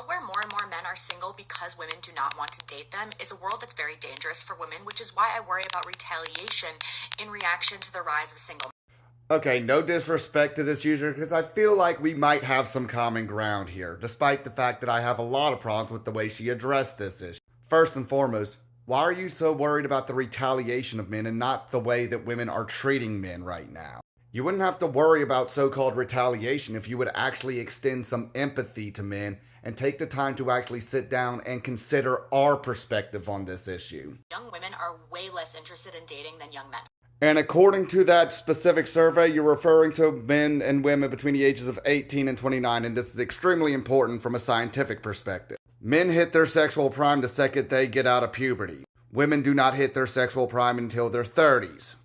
world where more and more men are single because women do not want to date them is a world that's very dangerous for women, which is why I worry about retaliation in reaction to the rise of single men. Okay, no disrespect to this user, because I feel like we might have some common ground here, despite the fact that I have a lot of problems with the way she addressed this issue. First and foremost, why are you so worried about the retaliation of men and not the way that women are treating men right now? You wouldn't have to worry about so-called retaliation if you would actually extend some empathy to men and take the time to actually sit down and consider our perspective on this issue. Young women are way less interested in dating than young men. And according to that specific survey, you're referring to men and women between the ages of 18 and 29, and this is extremely important from a scientific perspective. Men hit their sexual prime the second they get out of puberty. Women do not hit their sexual prime until their 30s.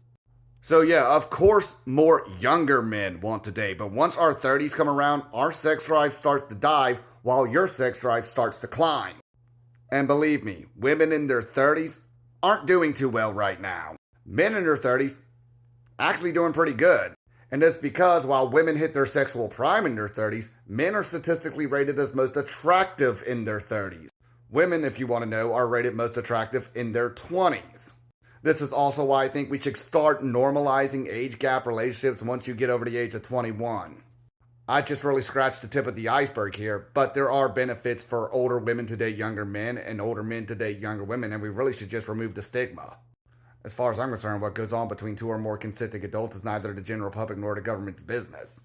So yeah, of course, more younger men want to date, but once our 30s come around, our sex drive starts to dive while your sex drive starts to climb. And believe me, women in their 30s aren't doing too well right now. Men in their 30s actually doing pretty good. And that's because while women hit their sexual prime in their 30s, men are statistically rated as most attractive in their 30s. Women, if you want to know, are rated most attractive in their 20s. This is also why I think we should start normalizing age gap relationships once you get over the age of 21. I just really scratched the tip of the iceberg here, but there are benefits for older women to date younger men and older men to date younger women, and we really should just remove the stigma. As far as I'm concerned, what goes on between two or more consenting adults is neither the general public nor the government's business.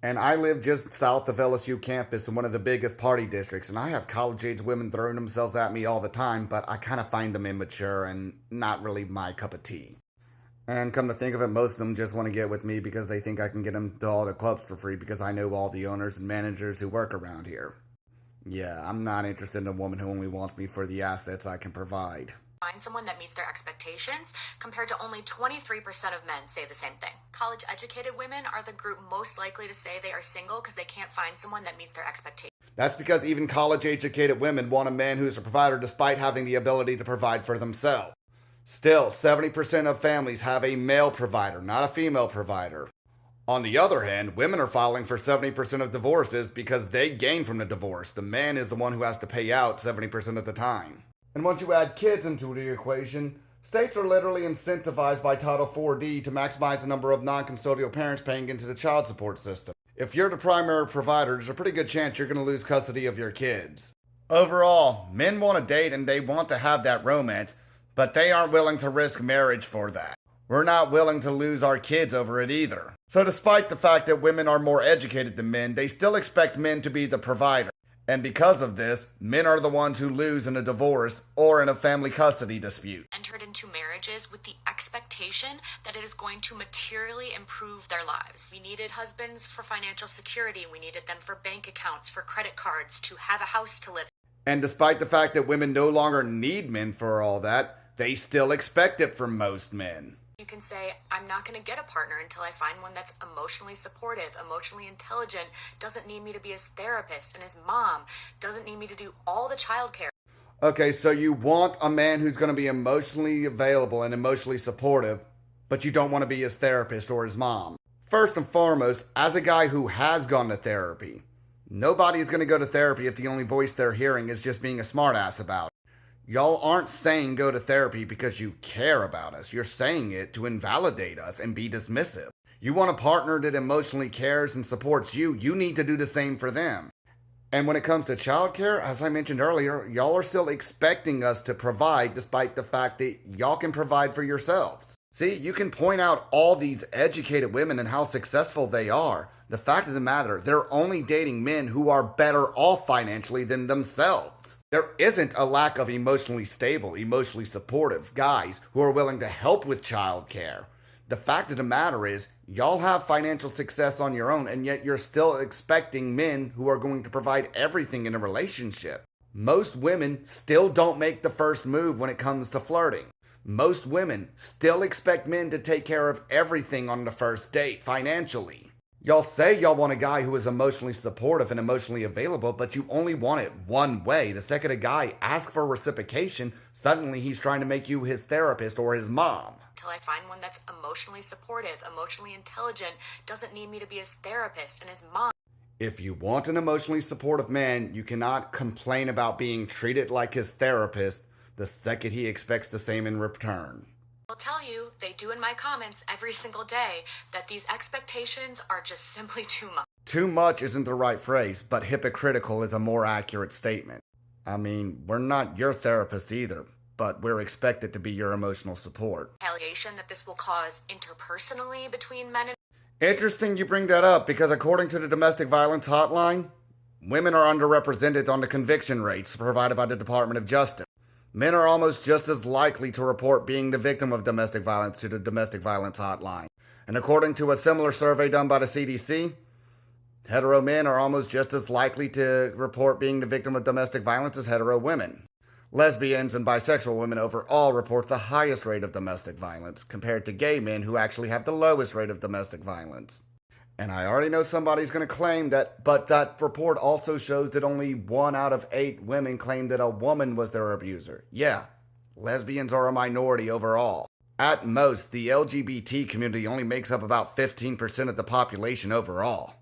And I live just south of LSU campus in one of the biggest party districts, and I have college-age women throwing themselves at me all the time, but I kind of find them immature and not really my cup of tea. And come to think of it, most of them just want to get with me because they think I can get them to all the clubs for free because I know all the owners and managers who work around here. Yeah, I'm not interested in a woman who only wants me for the assets I can provide. Find someone that meets their expectations, compared to only 23% of men say the same thing. College-educated women are the group most likely to say they are single because they can't find someone that meets their expectations. That's because even college-educated women want a man who's a provider despite having the ability to provide for themselves. Still, 70% of families have a male provider, not a female provider. On the other hand, women are filing for 70% of divorces because they gain from the divorce. The man is the one who has to pay out 70% of the time. And once you add kids into the equation, states are literally incentivized by Title 4D to maximize the number of non-custodial parents paying into the child support system. If you're the primary provider, there's a pretty good chance you're going to lose custody of your kids. Overall, men want to date and they want to have that romance, but they aren't willing to risk marriage for that. We're not willing to lose our kids over it either. So despite the fact that women are more educated than men, they still expect men to be the provider. And because of this, men are the ones who lose in a divorce or in a family custody dispute. Entered into marriages with the expectation that it is going to materially improve their lives. We needed husbands for financial security. We needed them for bank accounts, for credit cards, to have a house to live in. And despite the fact that women no longer need men for all that, they still expect it from most men. You can say, I'm not going to get a partner until I find one that's emotionally supportive, emotionally intelligent, doesn't need me to be his therapist, and his mom, doesn't need me to do all the childcare. Okay, so you want a man who's going to be emotionally available and emotionally supportive, but you don't want to be his therapist or his mom. First and foremost, as a guy who has gone to therapy, nobody's going to go to therapy if the only voice they're hearing is just being a smartass about it. Y'all aren't saying go to therapy because you care about us. You're saying it to invalidate us and be dismissive. You want a partner that emotionally cares and supports you. You need to do the same for them. And when it comes to childcare, as I mentioned earlier, y'all are still expecting us to provide despite the fact that y'all can provide for yourselves. See, you can point out all these educated women and how successful they are. The fact of the matter, they're only dating men who are better off financially than themselves. There isn't a lack of emotionally stable, emotionally supportive guys who are willing to help with childcare. The fact of the matter is, y'all have financial success on your own, and yet you're still expecting men who are going to provide everything in a relationship. Most women still don't make the first move when it comes to flirting. Most women still expect men to take care of everything on the first date financially. Y'all say y'all want a guy who is emotionally supportive and emotionally available, but you only want it one way. The second a guy asks for reciprocation, suddenly he's trying to make you his therapist or his mom. Till I find one that's emotionally supportive, emotionally intelligent, doesn't need me to be his therapist, and his mom. If you want an emotionally supportive man, you cannot complain about being treated like his therapist the second he expects the same in return. I'll tell you, they do in my comments every single day, that these expectations are just simply too much. Too much isn't the right phrase, but hypocritical is a more accurate statement. I mean, we're not your therapist either, but we're expected to be your emotional support. Retaliation that this will cause interpersonally between men and Interesting you bring that up, because according to the domestic violence hotline, women are underrepresented on the conviction rates provided by the Department of Justice. Men are almost just as likely to report being the victim of domestic violence to the domestic violence hotline. And according to a similar survey done by the CDC, hetero men are almost just as likely to report being the victim of domestic violence as hetero women. Lesbians and bisexual women overall report the highest rate of domestic violence, compared to gay men who actually have the lowest rate of domestic violence. And I already know somebody's going to claim that, but that report also shows that only 1 out of 8 women claim that a woman was their abuser. Yeah, lesbians are a minority overall. At most, the LGBT community only makes up about 15% of the population overall.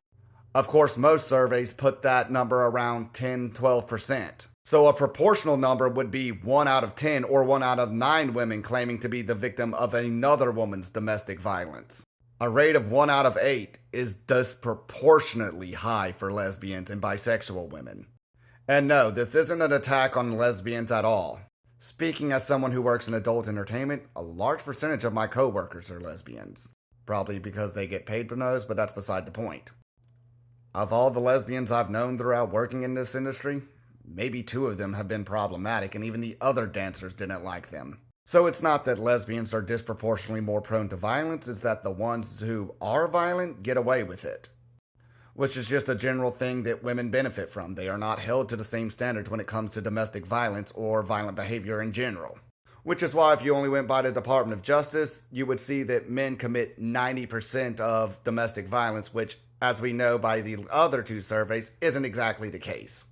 Of course, most surveys put that number around 10-12%. So a proportional number would be 1 out of 10 or 1 out of 9 women claiming to be the victim of another woman's domestic violence. A rate of 1 out of 8 is disproportionately high for lesbians and bisexual women. And no, this isn't an attack on lesbians at all. Speaking as someone who works in adult entertainment, a large percentage of my coworkers are lesbians. Probably because they get paid for those, but that's beside the point. Of all the lesbians I've known throughout working in this industry, maybe 2 of them have been problematic, and even the other dancers didn't like them. So it's not that lesbians are disproportionately more prone to violence, it's that the ones who are violent get away with it. Which is just a general thing that women benefit from. They are not held to the same standards when it comes to domestic violence or violent behavior in general. Which is why if you only went by the Department of Justice, you would see that men commit 90% of domestic violence, which, as we know by the other 2 surveys, isn't exactly the case.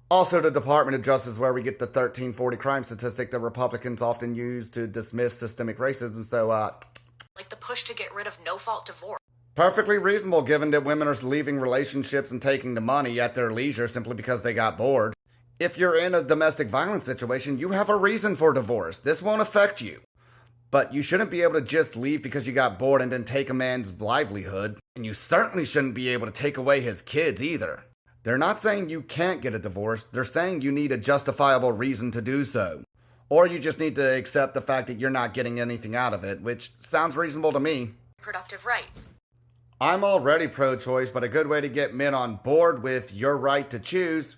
Also, the Department of Justice is where we get the 1340 crime statistic that Republicans often use to dismiss systemic racism, so, like the push to get rid of no-fault divorce. Perfectly reasonable given that women are leaving relationships and taking the money at their leisure simply because they got bored. If you're in a domestic violence situation, you have a reason for divorce. This won't affect you. But you shouldn't be able to just leave because you got bored and then take a man's livelihood. And you certainly shouldn't be able to take away his kids either. They're not saying you can't get a divorce, they're saying you need a justifiable reason to do so. Or you just need to accept the fact that you're not getting anything out of it, which sounds reasonable to me. Productive rights. I'm already pro-choice, but a good way to get men on board with your right to choose,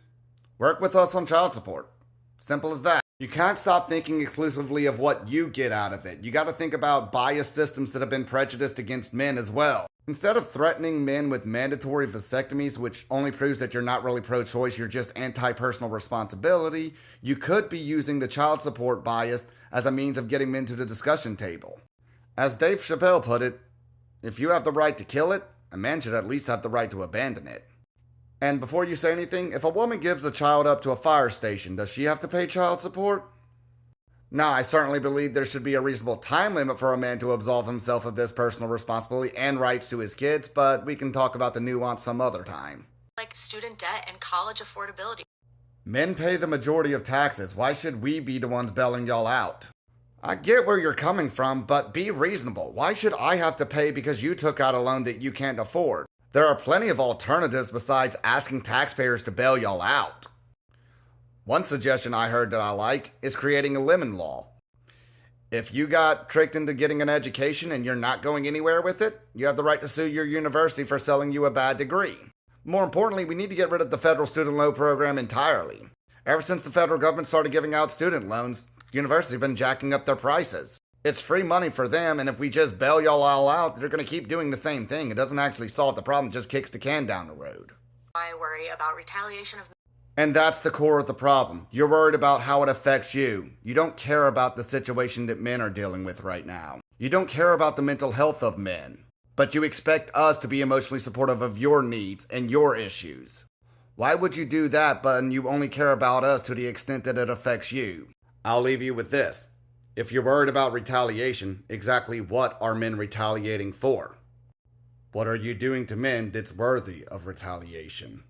work with us on child support. Simple as that. You can't stop thinking exclusively of what you get out of it. You gotta think about biased systems that have been prejudiced against men as well. Instead of threatening men with mandatory vasectomies, which only proves that you're not really pro-choice, you're just anti-personal responsibility, you could be using the child support bias as a means of getting men to the discussion table. As Dave Chappelle put it, if you have the right to kill it, a man should at least have the right to abandon it. And before you say anything, if a woman gives a child up to a fire station, does she have to pay child support? Now, I certainly believe there should be a reasonable time limit for a man to absolve himself of this personal responsibility and rights to his kids, but we can talk about the nuance some other time. Like student debt and college affordability. Men pay the majority of taxes. Why should we be the ones bailing y'all out? I get where you're coming from, but be reasonable. Why should I have to pay because you took out a loan that you can't afford? There are plenty of alternatives besides asking taxpayers to bail y'all out. One suggestion I heard that I like is creating a lemon law. If you got tricked into getting an education and you're not going anywhere with it, you have the right to sue your university for selling you a bad degree. More importantly, we need to get rid of the federal student loan program entirely. Ever since the federal government started giving out student loans, universities have been jacking up their prices. It's free money for them, and if we just bail y'all all out, they're going to keep doing the same thing. It doesn't actually solve the problem, it just kicks the can down the road. I worry about retaliation of... And that's the core of the problem. You're worried about how it affects you. You don't care about the situation that men are dealing with right now. You don't care about the mental health of men. But you expect us to be emotionally supportive of your needs and your issues. Why would you do that, but you only care about us to the extent that it affects you? I'll leave you with this. If you're worried about retaliation, exactly what are men retaliating for? What are you doing to men that's worthy of retaliation?